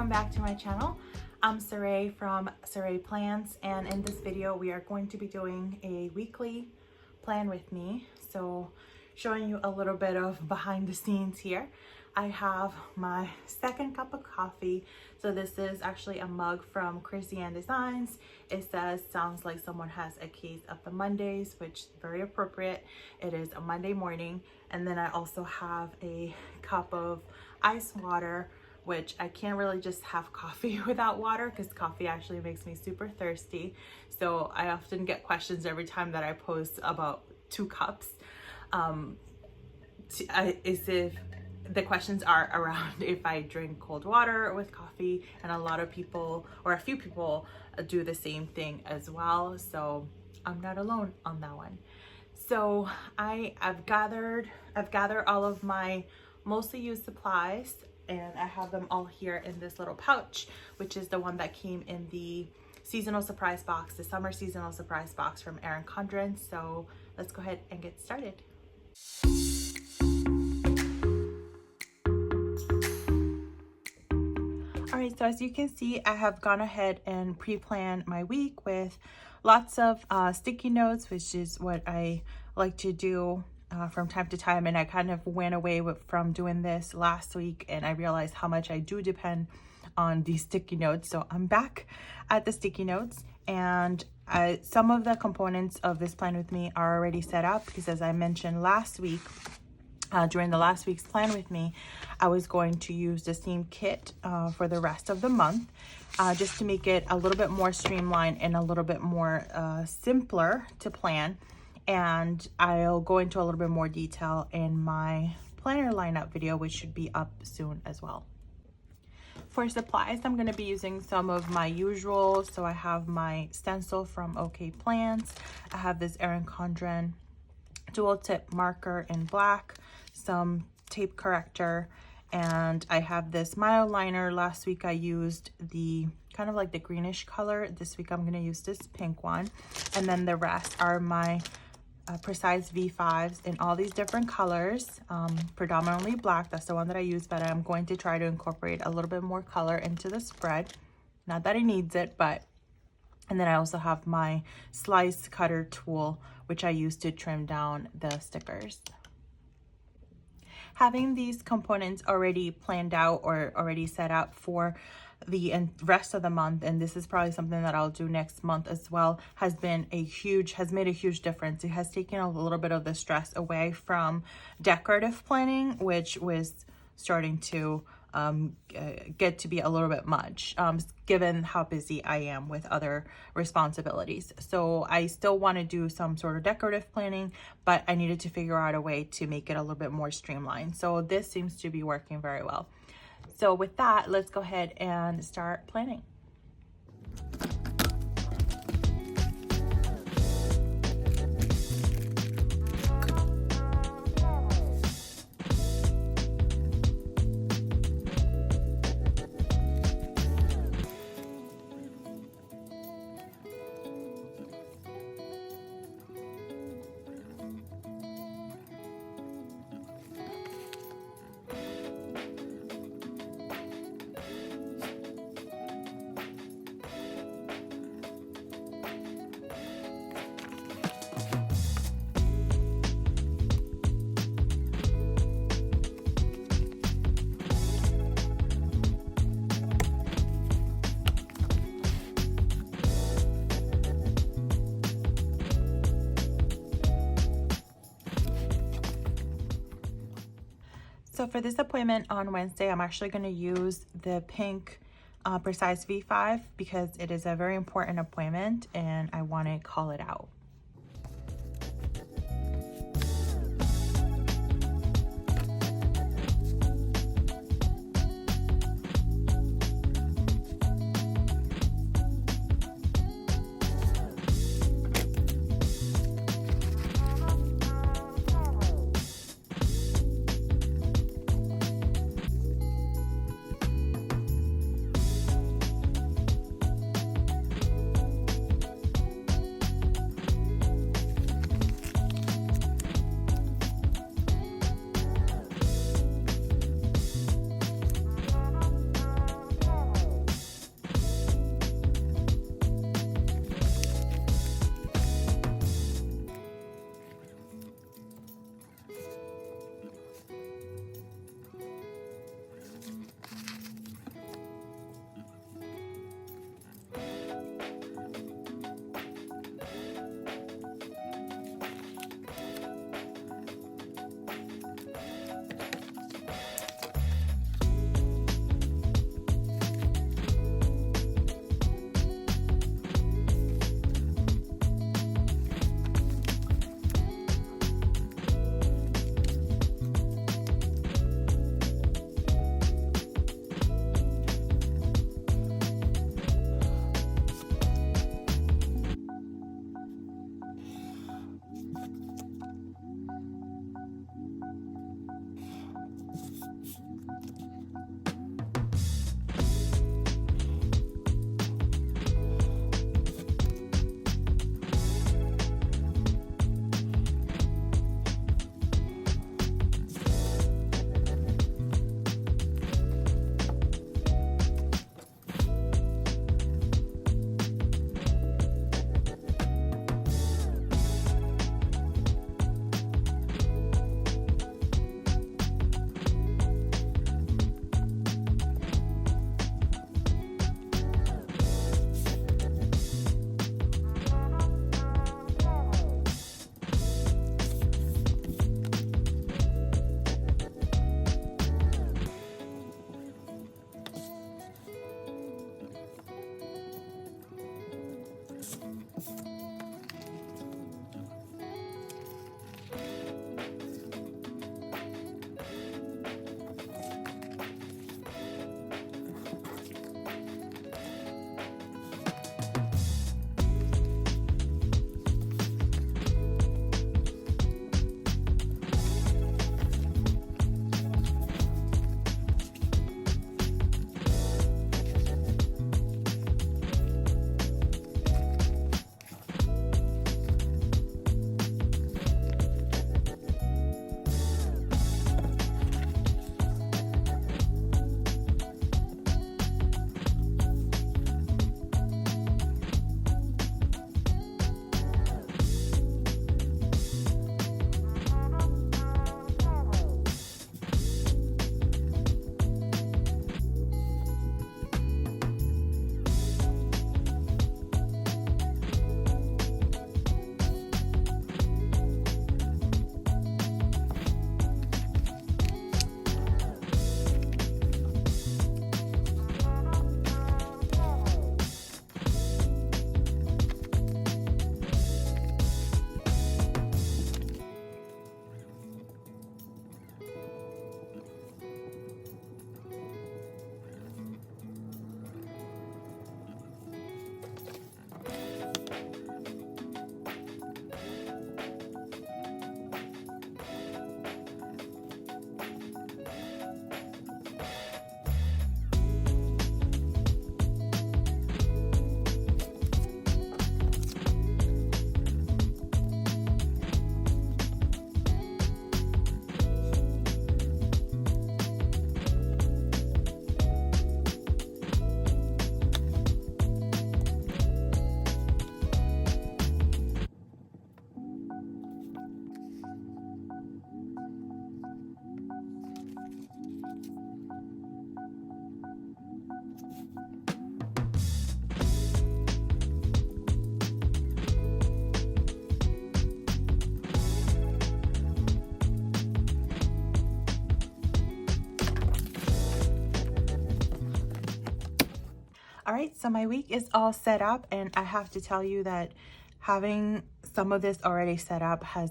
welcome back to my channel. I'm Saray from Saray Plans, and in this video we are going to be doing a weekly plan with me. So showing you a little bit of behind the scenes here. I have my second cup of coffee. So this is actually a mug from Christian Designs. It says, sounds like someone has a case of the Mondays, which is very appropriate. It is a Monday morning. And then I also have a cup of ice water, which I can't really just have coffee without water because coffee actually makes me super thirsty. So I often get questions every time that I post about 2 cups. The questions are around if I drink cold water with coffee, and a lot of people, or a few people, do the same thing as well. So I'm not alone on that one. So I've gathered all of my mostly used supplies, and I have them all here in this little pouch, which is the one that came in the seasonal surprise box, the summer seasonal surprise box from Erin Condren. So let's go ahead and get started. All right, so as you can see, I have gone ahead and pre-planned my week with lots of sticky notes, which is what I like to do from time to time. And I kind of went away from doing this last week, and I realized how much I do depend on these sticky notes. So I'm back at the sticky notes, and some of the components of this plan with me are already set up because, as I mentioned last week, during the last week's plan with me, I was going to use the same kit for the rest of the month, just to make it a little bit more streamlined and a little bit more simpler to plan. And I'll go into a little bit more detail in my planner lineup video, which should be up soon as well. For supplies, I'm going to be using some of my usual. So I have my stencil from OK Plans. I have this Erin Condren dual tip marker in black, some tape corrector, and I have this mild liner. Last week I used the kind of like the greenish color. This week I'm going to use this pink one, and then the rest are my precise V5s in all these different colors, predominantly black. That's the one that I use, but I'm going to try to incorporate a little bit more color into the spread. Not that it needs it, but. And then I also have my slice cutter tool, which I use to trim down the stickers. Having these components already planned out or already set up for the rest of the month, and this is probably something that I'll do next month as well, has made a huge difference. It has taken a little bit of the stress away from decorative planning, which was starting to get to be a little bit much, given how busy I am with other responsibilities. So I still want to do some sort of decorative planning, but I needed to figure out a way to make it a little bit more streamlined. So this seems to be working very well. So with that, let's go ahead and start planning. So for this appointment on Wednesday, I'm actually going to use the pink Precise V5 because it is a very important appointment and I want to call it out. so my week is all set up, and I have to tell you that having some of this already set up has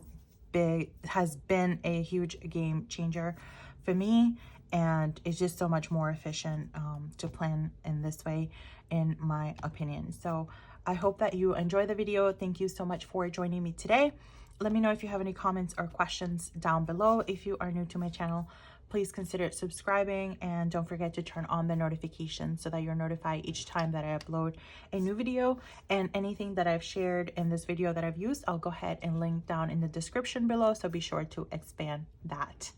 been a huge game changer for me, and it's just so much more efficient to plan in this way, in my opinion. So I hope that you enjoy the video. Thank you so much for joining me today. Let me know if you have any comments or questions down below. If you are new to my channel, please consider subscribing, and don't forget to turn on the notifications so that you're notified each time that I upload a new video. And anything that I've shared in this video that I've used, I'll go ahead and link down in the description below, so be sure to expand that.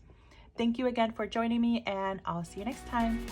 Thank you again for joining me, and I'll see you next time.